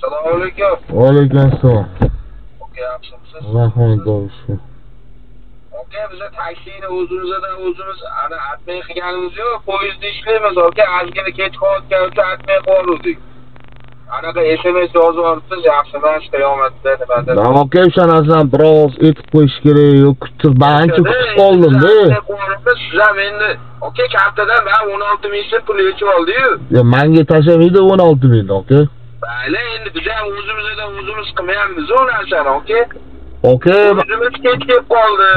Assalomu alaykum. Va alaykum assalom. Oka, yaxshimisiz? Rahmat olsun. Oka, biz taksini o'zimiz ana atmay qilganimiz yo'q, poyezdda ishlaymiz. Oka, ozgina kech qolayotgan uchun atmay qoldik. Anaqa SMS yozib olibsiz, yaxshimas, qiyomatda nimadir. Aka, o'shanasidan biroz etib qo'yish kerak, yo'q kutib, ancha kutib qoldim-da. Siz ham endi, oka, kartadan men 16 ming so'm pul yechib oldi-yu. Ya, menga tashlamaydi 16 ming, oka. Mayli, endi biz ham o'zimiz qilmayapmiz u narsani, oka. Oka, o'zimiz kech kelib qoldi.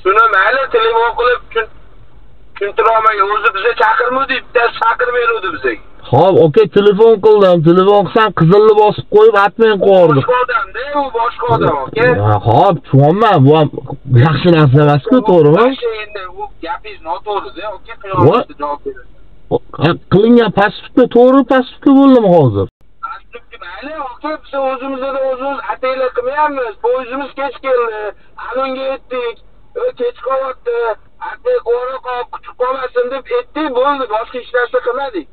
Shuni mayli telefon qilib tushuntira olmay, o'zi bizga chaqirmadi, bittasi chaqirib berdi bizga. Xo'p, oka, telefon qildim. Telefon qilsam qizilni bosib qo'yib atmay qo'yardi. Boshqa odam-da, u boshqa odam, oka. Xo'p, tushunman. Bu ham yaxshi narsa emas-ku, to'g'rimi? Endi u gapingiz noto'g'ri-da, oka, qiyomatda javob beradi. Qilingan pasportda to'g'ri pasportga bo'ldimi hozir? Pasportga mayli, oka, biz o'zimiz ataylar qilmayapmiz. Poyezdimiz kech keldi. Alonga yetdik. Kech qolyapti. Atay qo'ra qolib, kutib qolmasin deb aytdik, bo'ldi. Boshqa hech narsa qilmadik.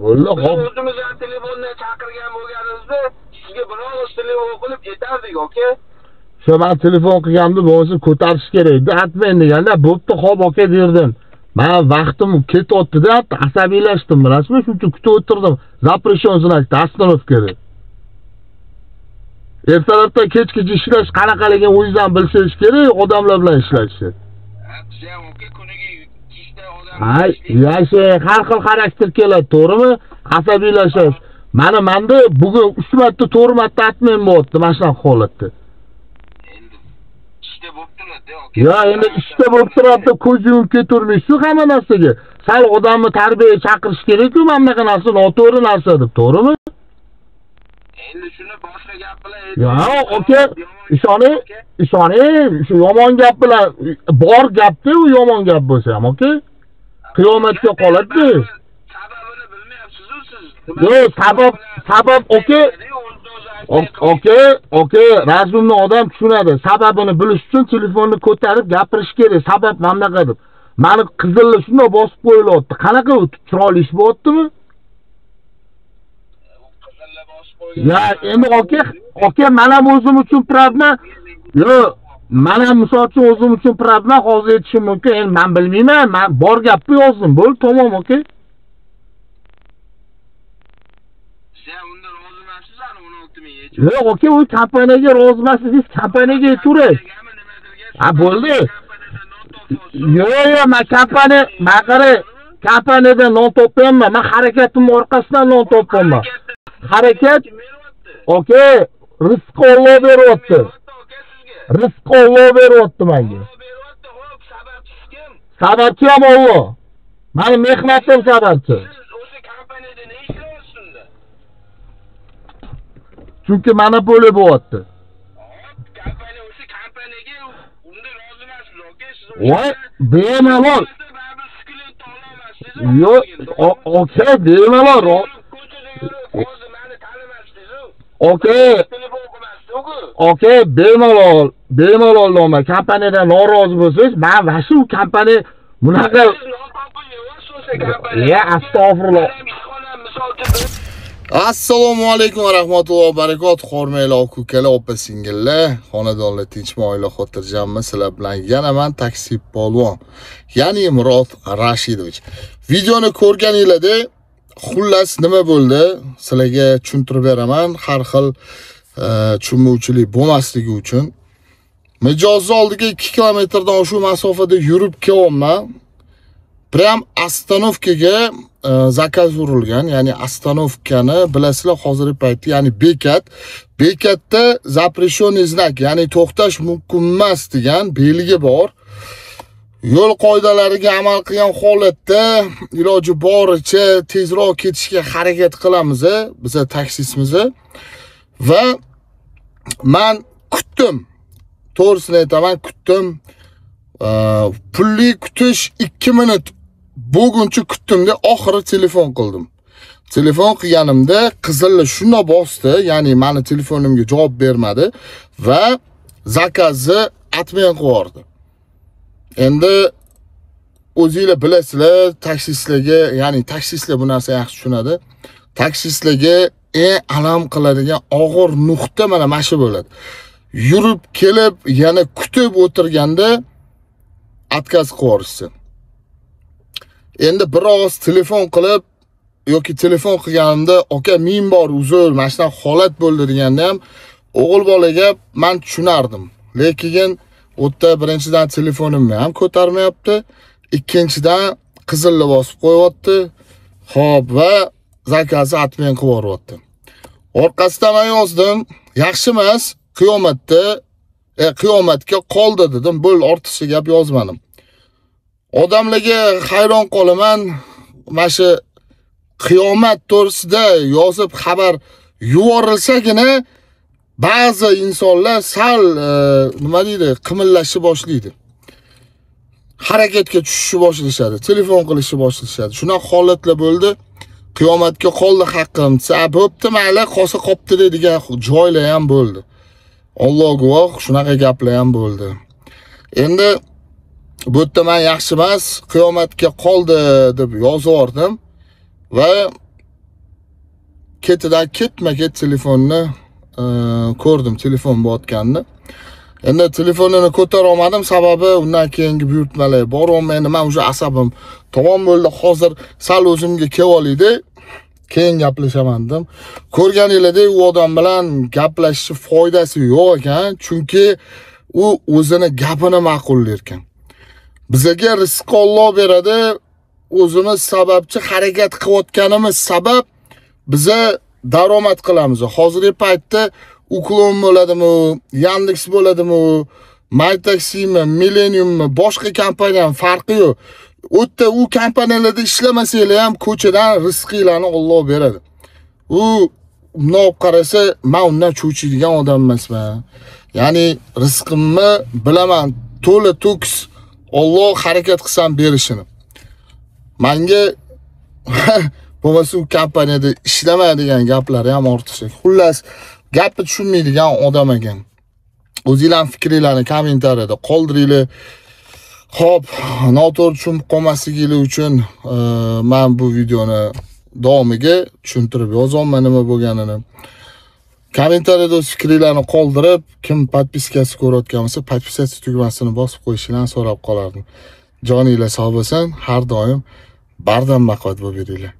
Bo'ldi, xo'p. O'zimiz ham telefondan chaqirgan bo'lganimizda sizga biroz telefon qilib aytardik, oka. Shu men telefon qilganimda bo'lsa ko'tarish kerak edi. Atmang deganda, bo'pti, xo'p, oka derdim. Men vaqtim ketyapti-da, asabiylashdim, bilasizmi? Shuning uchun kutib o'tirdim. Запрещен знакda остановкada. Ertalabdan kechgacha ishlash qanaqaligini o'zingizdan bilsangiz kerak, odamlar bilan ishlashni. Biz ham oka kuniga 2 ta odam. Hay, yaxshi, har xil xarakter keladi, to'g'rimi? Asabiylashish. Menda bugun 3 marta, 4 marta atmang bo'pti, mana shunaqa holatda. Endi ishda bo'lib turadi, oka. Ya, endi ishda bo'lib turadi, ko'z yumib ketavermaysiz hamma narsaga. Sal odamni tarbiyaga chaqirish kerak-ku, mana bunaqa narsa noto'g'ri narsa deb, to'g'rimi? Endi shuni boshqa gap bilan Ya, oka, ishoning, shu yomon gap bilan bor gapda u yomon gap bo'lsa ham, oka. Qiyomatga qoladi. Sababini bilmayapsiz-ku siz. Yo'q, sabab, oka, razumli odam tushunadi. Sababini bilish uchun telefonni ko'tarib gapirish kerak. Sabab mana bunaqa deb. Meni qizilni shunday bosib qo'yilyapti. Qanaqa chiroyli ish bo'lyaptimi? Ya, endi oka, men ham o'zim uchun pravda. Yo'q, men ham misol uchun o'zim uchun pravda hozir aytishim mumkin. Endi men bilmayman, men bor gapni yozdim. Bo'ldi, tamom, oka. Sen undan rozi emasmiz, 16 ming yechib. Yo'q, oka, u kompaniyaga rozi emasligingiz, kompaniyaga aytaveray. Ha, bo'ldi. Yo'q, men kompaniyada non topmayapman. Men harakatim orqasidan non topmayapman. Harakat, oka, rizq Alloh beryapti. Rizq Alloh beryapti menga. Sababchi ham Alloh. Meni mehnatim sababchi. Siz o'sha kompaniyada ne ishlayapsiz unda? Chunki monopoliya bo'lyapti. Kompaniya o'sha kompaniyaga unda rozi emasmiz, oka. Siz Voy, bemalol. Yo'q, oka, bemalol. Oka, bemalol noma. Kompaniyadan norozi bo'lsangiz, men vashi u kompaniya bunaqa. Ya, astag'firulloh. Assalomu alaykum va rahmatullohi va barakatuh. Hurmatli aka-ukalar, opa-singillar, xonadonlar tinchmi, oila xotirjammi? Sizlar bilan yana men taksi polvon, ya'ni Murod Rashidovich. Videoni ko'rganingizda xullas nima bo'ldi? Sizlarga tushuntirib beraman, har xil tushunmovchilik bo'lmasligi uchun. Mijozni oldiga 2 kilometrdan oshiq masofada yurib kelyapman. Prям остановкаga zakaz urilgan, ya'ni остановкani bilasizlar hozirgi paytda, ya'ni bekat. Bekatda запрещенный знак, ya'ni to'xtash mumkin emas degan belgi bor. Yo'l qoidalariga amal qilgan holatda iloji boricha tezroq ketishga harakat qilamiz, biz taksisimiz. Va men kutdim. To'g'risini aytaman, kutdim. Pulli kutish 2 minut bo'lguncha kutdimda oxiri telefon qildim. Telefon qilganimda qizilni shunda bosdi, ya'ni meni telefonimga javob bermadi va zakazni atmay qo'yardi. Endi o'zingizlar bilasizlar, taksistlarga, ya'ni taksistlar bu narsani yaxshi tushunadi. Taksistlarga alam qiladigan og'ir nuqta mana shu bo'ladi. Yurib kelib, yana kutib o'tirganda отказ qilib yuborishsin. Endi biroz telefon qilib yoki telefon qilganimda, "Aka, men bor, uzr, mana shunaqa holat bo'ldi" deganda ham o'g'il bolaga men tushunardim. Lekin o'tda birinchidan telefonimni ham ko'tarmayapti, ikkinchidan qizilni bosib qo'yapti. Xo'p, va zakasi atmen qilib yuboryapti. Orqasidan men yozdim, yaxshi emas, qiyomatga qoldi dedim. Bo'l, ortiqcha gap yozmadim. Odamlarga hayron qolaman, mana shu qiyomat to'g'risida yozib xabar yuborilsagina ba'zi insonlar sal nima deydi, qimillashni boshlaydi. Harakatga tushishni boshlashadi, telefon qilishni boshlashadi. Shunaqa holatlar bo'ldi. Qiyomatga qoldi haqqim, bo'pti, mayli, qolsa qopti degan joylar ham bo'ldi. Alloh guvoh, shunaqa gaplar ham bo'ldi. Endi bu yerda men yaxshi emas, qiyomatga qoldi deb yozib yubordim va ketidan ketma-ket telefonni ko'rdim, telefon bo'layotganini. Endi telefonini ko'tara olmadim, sababi undan keyingi buyurtmalar bor. Men уже asabim tamom bo'ldi. Hozir sal o'zimga kelib olaydi, keyin gaplashaman dedim. Ko'rganinglardek, u odam bilan gaplashishning foydasi yo'q ekan, chunki u o'zini gapini ma'qullar ekan. Bizga rizq Alloh beradi, o'zimiz sababchi harakat qilayotganimiz sabab biza daromad qilamiz. Hozirgi paytda Uklon bo'ladimi, Yandex bo'ladimi, MyTaximi, Millenniummi, boshqa kompaniyaning farqi yo'q. O'tda u kompaniyalarda ishlamasanglar ham ko'chadan rizqinglarni Alloh beradi. U bunday qarasa, men undan cho'chiydigan odam emasman. Ya'ni rizqimni bilaman, to'la to'kis Alloh harakat qilsam berishini. Menga bo'lmasa u kompaniyada ishlamaydigan gaplari ham ortiqcha. Xullas, gapni tushunmaydigan odam ekan. O'zingizlarning fikringizni kommentariyada qoldiringlar. Xo'p, noto'g'ri tushunib qolmasligingiz uchun men bu videoni davomiga tushuntirib yozaman nima bo'lganini. Kommentariyada o'z fikringizni qoldirib, kim podpiskasi ko'rayotgan bo'lsa, podpiskatsiya tugmasini bosib qo'yishingizni so'rab qolardim. Joninglar sog' bo'lsin, har doim bardam baquvvat bo'lib yuringlar.